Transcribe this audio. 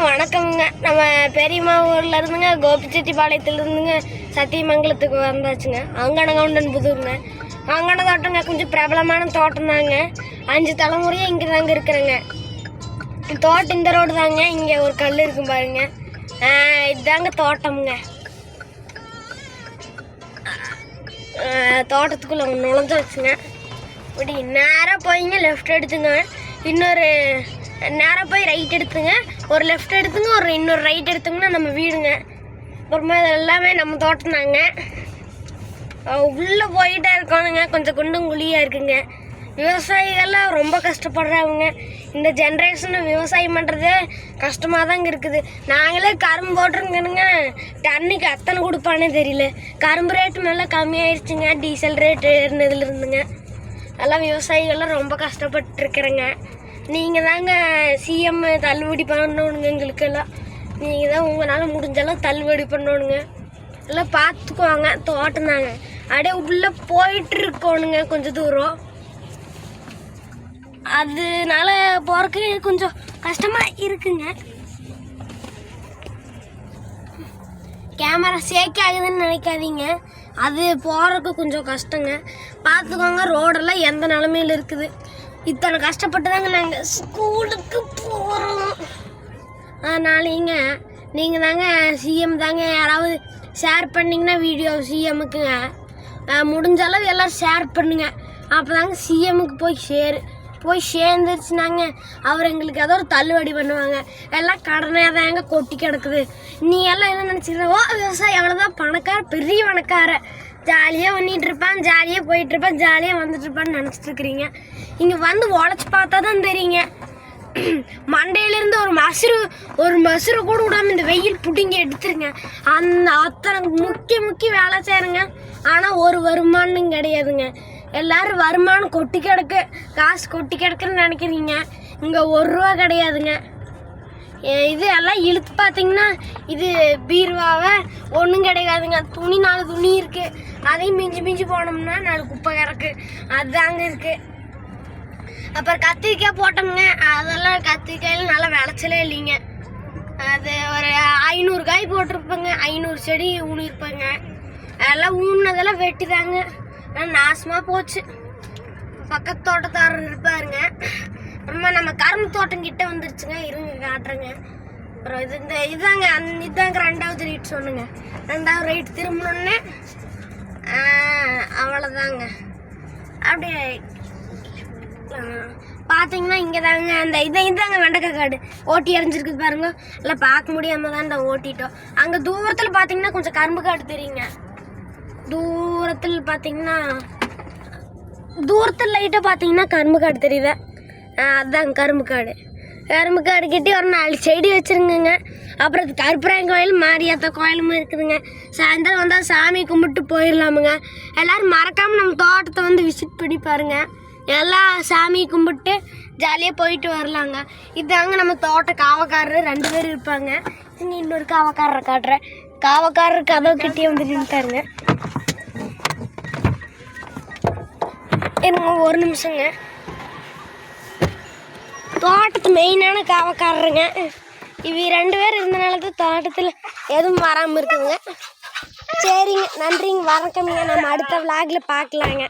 வணக்கம்ங்க. நம்ம பெரியம்மா ஊரில் இருந்துங்க, கோபிச்செட்டிப்பாளையத்தில் இருந்துங்க சத்தியமங்கலத்துக்கு வந்தாச்சுங்க. அங்கனகவுண்டன் புதூருங்க. அங்கன தோட்டங்க கொஞ்சம் பிரபலமான தோட்டம் தாங்க. 5 தலைமுறையாக இங்கே தாங்க இருக்கிறேங்க. தோட்டம் இந்த ரோடு தாங்க. இங்கே ஒரு கல் இருக்கும் பாருங்க. இதுதாங்க தோட்டம்ங்க. தோட்டத்துக்குள்ளே நுழைஞ்சாச்சுங்க. இப்படி நேராக போயிங்க லெஃப்ட் எடுத்துங்க. இன்னொரு நேராக போய் ரைட் எடுத்துங்க. ஒரு லெஃப்ட் எடுத்துங்க, இன்னொரு ரைட் எடுத்துங்கன்னா நம்ம வீடுங்க. அப்புறமா இது எல்லாமே நம்ம தோட்டம் தாங்க. உள்ளே போயிட்டே இருக்கணுங்க. கொஞ்சம் குண்டும் குழியாக இருக்குங்க. விவசாயிகள்லாம் ரொம்ப கஷ்டப்படுறாங்க. இந்த ஜென்ரேஷனில் விவசாயம் பண்ணுறது கஷ்டமாக தாங்க இருக்குது. நாங்களே கரும்பு போட்டுருங்கனுங்க, தண்ணிக்கு அத்தனை கொடுப்பானே தெரியல. கரும்பு ரேட்டு நல்லா கம்மியாயிடுச்சுங்க. டீசல் ரேட்டு ஏறினதுல இருந்துங்க. எல்லாம் விவசாயிகள்லாம் ரொம்ப கஷ்டப்பட்டுருக்குறேங்க. நீங்கள் தாங்க சிஎம் தள்ளுபடி பண்ணணுங்க. எங்களுக்கெல்லாம் நீங்கள் தான் உங்களால் முடிஞ்செல்லாம் தள்ளுபடி பண்ணணுங்க. எல்லாம் பார்த்துக்குவாங்க. தோட்டம் தாங்க. அப்படியே உள்ளே போயிட்டு இருக்கணுங்க கொஞ்சம் தூரம். அதனால போகிறக்கு கொஞ்சம் கஷ்டமாக இருக்குங்க. கேமரா ஷேக் ஆகுதுன்னு நினைக்காதீங்க. அது போகிறதுக்கு கொஞ்சம் கஷ்டங்க. பார்த்துக்கோங்க. ரோடெல்லாம் எந்த நிலமையில் இருக்குது. இத்தனை கஷ்டப்பட்டு தாங்க நாங்கள் ஸ்கூலுக்கு போகிறோம். அதனாலங்க நீங்கள் தாங்க சிஎம் தாங்க. யாராவது ஷேர் பண்ணிங்கன்னா வீடியோ சிஎம்முக்குங்க முடிஞ்சளவு எல்லோரும் ஷேர் பண்ணுங்க. அப்போ தாங்க சிஎம்முக்கு போய் சேர்ந்துருச்சுனாங்க அவர் எங்களுக்கு ஏதோ ஒரு தள்ளுபடி பண்ணுவாங்க. எல்லாம் கடனே தாங்க கொட்டி கிடக்குது. நீ எல்லாம் என்ன நினச்சிக்கிற? விவசாயி அவ்வளோதான் பணக்கார, பெரிய பணக்கார, ஜாலியாக பண்ணிகிட்டு இருப்பான், ஜாலியாக போயிட்டுருப்பான், ஜாலியாக வந்துட்டுருப்பான்னு நினச்சிட்ருக்குறீங்க. இங்கே வந்து உழைச்சி பார்த்தா தான் தெரியுங்க. மண்டையிலேருந்து ஒரு மசுரை கூட விடாமல் இந்த வெயில் பிடிங்கி எடுத்துருங்க. அத்தனை முக்கிய வேலை செய்கிறேங்க. ஆனால் ஒரு வருமானம் கிடையாதுங்க. எல்லோரும் வருமானம் கொட்டி கிடக்கு, காசு கொட்டி கிடக்குன்னு நினைக்கிறீங்க. இங்கே 1 ரூபா கிடையாதுங்க. இது எல்லாம் இழுத்து பார்த்தீங்கன்னா இது பீர்வாவை ஒன்றும் கிடையாதுங்க. 4 துணி இருக்குது. அதையும் மிஞ்சி போனோம்னா 4 குப்பை கிடக்கு. அதுதாங்க இருக்குது. அப்புறம் கத்திரிக்காய் போட்டோம்ங்க. அதெல்லாம் கத்திரிக்காயில் நல்லா விளைச்சலே இல்லைங்க. அது ஒரு 500 காய் போட்டிருப்பேங்க. 500 செடி ஊனிருப்பேங்க. அதெல்லாம் ஊனதெல்லாம் வெட்டிதாங்க. நாசமாக போச்சு. பக்கத்து தோட்டத்தாரர் இருப்பாருங்க. அப்புறமா நம்ம கரும்பு தோட்டம் கிட்ட வந்துருச்சுங்க. இருங்க காட்டுறேங்க. அப்புறம் இதுதாங்க 2வது ரைட் சொன்னுங்க. 2வது ரைட் திரும்பணுன்னே அவ்வளோதாங்க. அப்படியே பார்த்தீங்கன்னா இங்கே தாங்க அந்த இதாங்க வெண்டைக்காய் காடு ஓட்டி எறிஞ்சிருக்குது பாருங்க. இல்லை பார்க்க முடியாமல் தான் ஓட்டிட்டோம். அங்கே தூரத்தில் பார்த்தீங்கன்னா கொஞ்சம் கரும்பு காடு தெரியுங்க. தூரத்தில் பார்த்தீங்கன்னா லைட்டாக பார்த்தீங்கன்னா கரும்பு காடு தெரியுது. அதுதாங்க கரும்பு காடு கிட்டே ஒரு 4 செடி வச்சுருங்க. அப்புறம் கருப்பராயன் கோயில், மாரியாத்தா கோயிலும் இருக்குதுங்க. சாயந்தரம் வந்தால் சாமி கும்பிட்டு போயிடலாமுங்க. எல்லோரும் மறக்காமல் நம்ம தோட்டத்தை வந்து விசிட் பண்ணி பாருங்க. எல்லாம் சாமி கும்பிட்டு ஜாலியாக போயிட்டு வரலாங்க. இதாங்க நம்ம தோட்ட காவக்காரர் 2 பேர் இருப்பாங்க. இன்னொரு காவக்காரரை காட்டுறேன். காவக்காரர் கதவு கிட்டே வந்து நின்றுட்டாருங்க. இருங்க ஒரு நிமிஷங்க. தோட்டத்து மெயினான காவக்காரருங்க. இவ 2 பேர் இருந்தனால தான் தோட்டத்தில் எதுவும் வராமல் இருக்குதுங்க. சரிங்க, நன்றிங்க, வணக்கம்ங்க. நம்ம அடுத்த விளாகில் பார்க்கலாங்க.